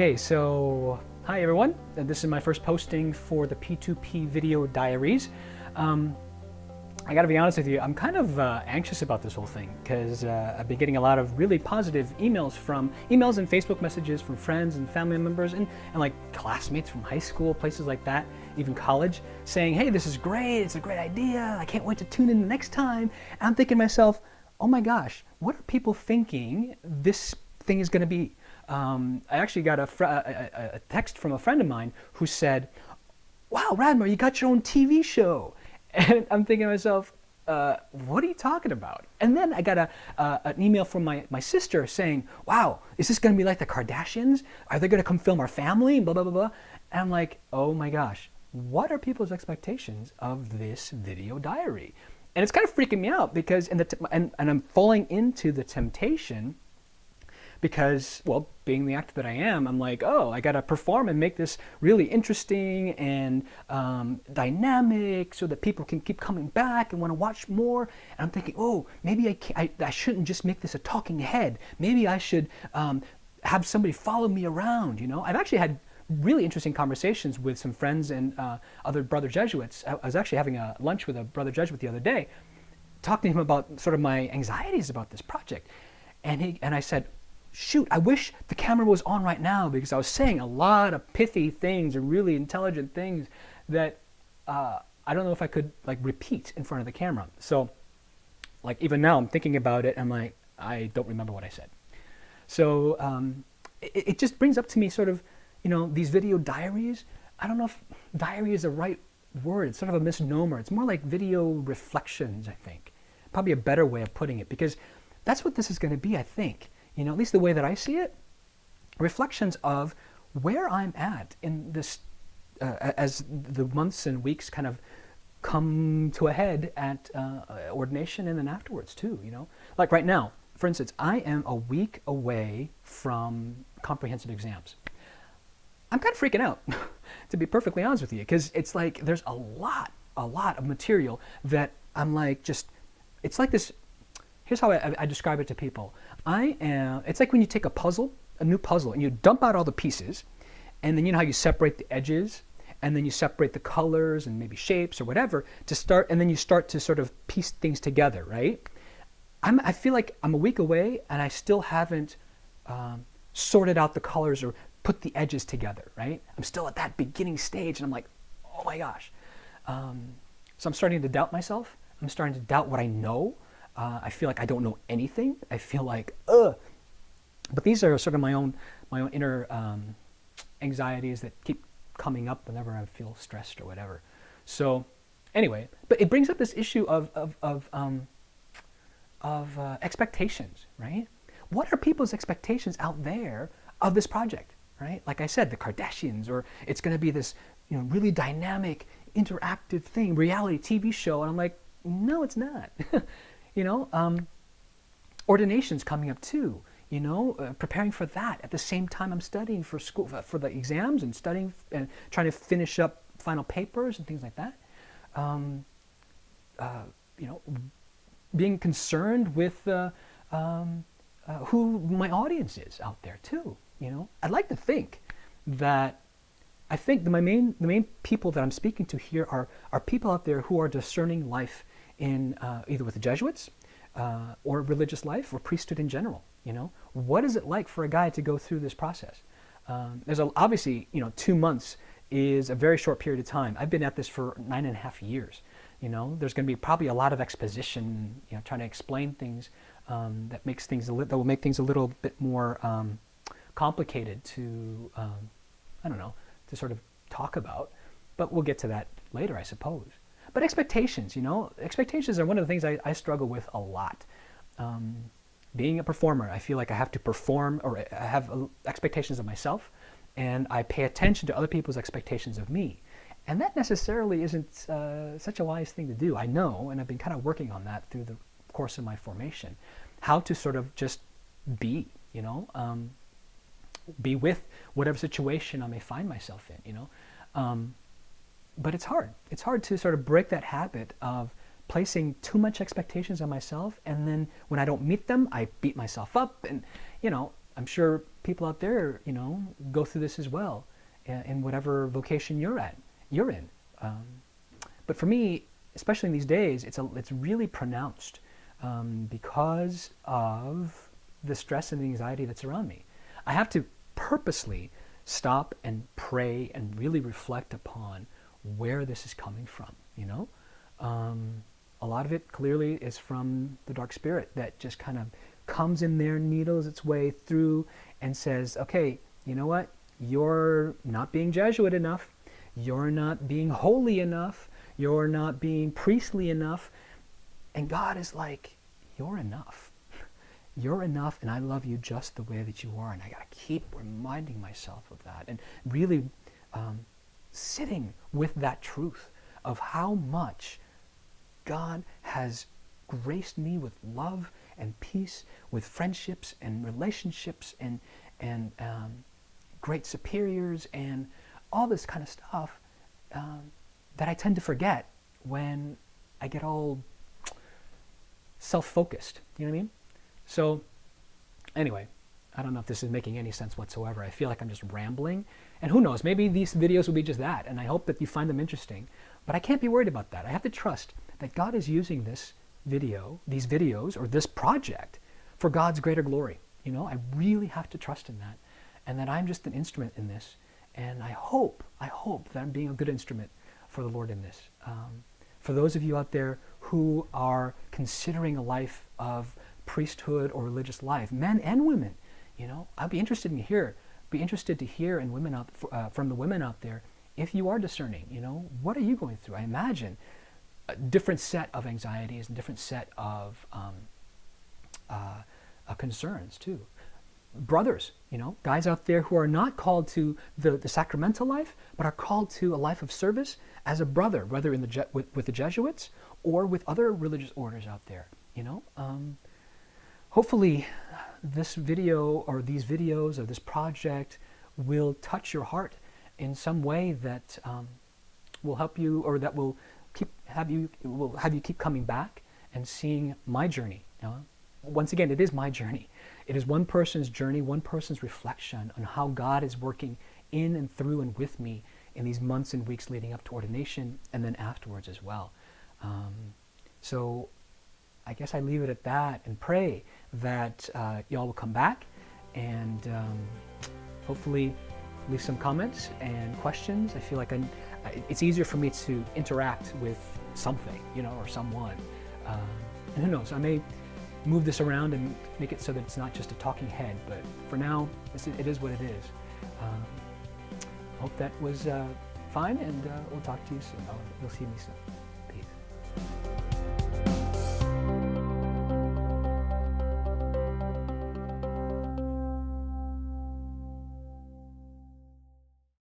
Okay, so hi everyone. This is my first posting for the P2P video diaries. I gotta be honest with you, I'm kind of anxious about this whole thing because I've been getting a lot of really positive emails and Facebook messages from friends and family members and like classmates from high school, places like that, even college, saying, hey, this is great, it's a great idea, I can't wait to tune in the next time. And I'm thinking to myself, oh my gosh, what are people thinking this thing is gonna be? I actually got a text from a friend of mine who said, wow, Radmar, you got your own TV show. And I'm thinking to myself, what are you talking about? And then I got an email from my sister saying, wow, is this going to be like the Kardashians? Are they going to come film our family? Blah, blah, blah, blah. And I'm like, oh my gosh, what are people's expectations of this video diary? And it's kind of freaking me out because, and I'm falling into the temptation because, well, being the actor that I am, I'm like, oh, I got to perform and make this really interesting and dynamic so that people can keep coming back and want to watch more. And I'm thinking, oh, maybe I shouldn't just make this a talking head. Maybe I should have somebody follow me around, you know? I've actually had really interesting conversations with some friends and other brother Jesuits. I was actually having a lunch with a brother Jesuit the other day, talking to him about sort of my anxieties about this project. And I said, shoot, I wish the camera was on right now because I was saying a lot of pithy things and really intelligent things that I don't know if I could like repeat in front of the camera. So like even now I'm thinking about it, I'm like, I don't remember what I said. So it just brings up to me sort of, you know, these video diaries. I don't know if diary is the right word. It's sort of a misnomer. It's more like video reflections, I think. Probably a better way of putting it because that's what this is going to be, I think. You know, at least the way that I see it, reflections of where I'm at in this, as the months and weeks kind of come to a head at ordination and then afterwards too, you know. Like right now, for instance, I am a week away from comprehensive exams. I'm kind of freaking out, to be perfectly honest with you, because it's like there's a lot of material that I'm like it's like this. Here's how I describe it to people. It's like when you take a new puzzle, and you dump out all the pieces, and then you know how you separate the edges, and then you separate the colors and maybe shapes or whatever to start, and then you start to sort of piece things together, right? I feel like I'm a week away, and I still haven't sorted out the colors or put the edges together, right? I'm still at that beginning stage, and I'm like, oh my gosh. So I'm starting to doubt myself. I'm starting to doubt what I know. I feel like I don't know anything. I feel like, ugh. But these are sort of my own inner anxieties that keep coming up whenever I feel stressed or whatever. So anyway, but it brings up this issue of expectations, right? What are people's expectations out there of this project, right? Like I said, the Kardashians, or it's going to be this, you know, really dynamic, interactive thing, reality TV show, and I'm like, no, it's not. You know, ordination's coming up too, you know, preparing for that. At the same time I'm studying for school, for the exams and studying and trying to finish up final papers and things like that. You know, being concerned with who my audience is out there too, you know. I'd like to think that the main people that I'm speaking to here are people out there who are discerning life in either with the Jesuits or religious life or priesthood in general. You know, what is it like for a guy to go through this process? Obviously, you know, 2 months is a very short period of time. I've been at this for 9.5 years. You know, there's going to be probably a lot of exposition, you know, trying to explain things that will make things a little bit more complicated to I don't know, to sort of talk about. But we'll get to that later, I suppose. But expectations, you know, expectations are one of the things I struggle with a lot. Being a performer, I feel like I have to perform, or I have expectations of myself, and I pay attention to other people's expectations of me. And that necessarily isn't such a wise thing to do, I know, and I've been kind of working on that through the course of my formation. How to sort of just be, you know, be with whatever situation I may find myself in, you know. But it's hard. It's hard to sort of break that habit of placing too much expectations on myself, and then when I don't meet them, I beat myself up. And, you know, I'm sure people out there, go through this as well, in whatever vocation you're in. But for me, especially in these days, it's really pronounced because of the stress and the anxiety that's around me. I have to purposely stop and pray and really reflect upon where this is coming from. A lot of it clearly is from the dark spirit that just kind of comes in there, needles its way through, and says, okay, you know what? You're not being Jesuit enough. You're not being holy enough. You're not being priestly enough. And God is like, you're enough. You're enough, and I love you just the way that you are. And I got to keep reminding myself of that, and really sitting with that truth of how much God has graced me with love and peace, with friendships and relationships and great superiors and all this kind of stuff that I tend to forget when I get all self-focused. You know what I mean? So anyway, I don't know if this is making any sense whatsoever. I feel like I'm just rambling. And who knows, maybe these videos will be just that. And I hope that you find them interesting. But I can't be worried about that. I have to trust that God is using this video, these videos, or this project for God's greater glory. I really have to trust in that. And that I'm just an instrument in this. And I hope that I'm being a good instrument for the Lord in this. For those of you out there who are considering a life of priesthood or religious life, men and women, I'd be interested to hear and women from the women out there, if you are discerning, what are you going through? I imagine a different set of anxieties and different set of concerns too. Brothers, guys out there who are not called to the sacramental life, but are called to a life of service as a brother, whether in with the Jesuits or with other religious orders out there. Hopefully this video or these videos or this project will touch your heart in some way that will help you, or that will have you keep coming back and seeing my journey. Once again, it is my journey. It is one person's journey, one person's reflection on how God is working in and through and with me in these months and weeks leading up to ordination, and then afterwards as well. So I guess I leave it at that and pray that y'all will come back and hopefully leave some comments and questions. I feel like it's easier for me to interact with something, or someone. And who knows, I may move this around and make it so that it's not just a talking head, but for now, it is what it is. Hope that was fine, and we'll talk to you soon. You'll see me soon.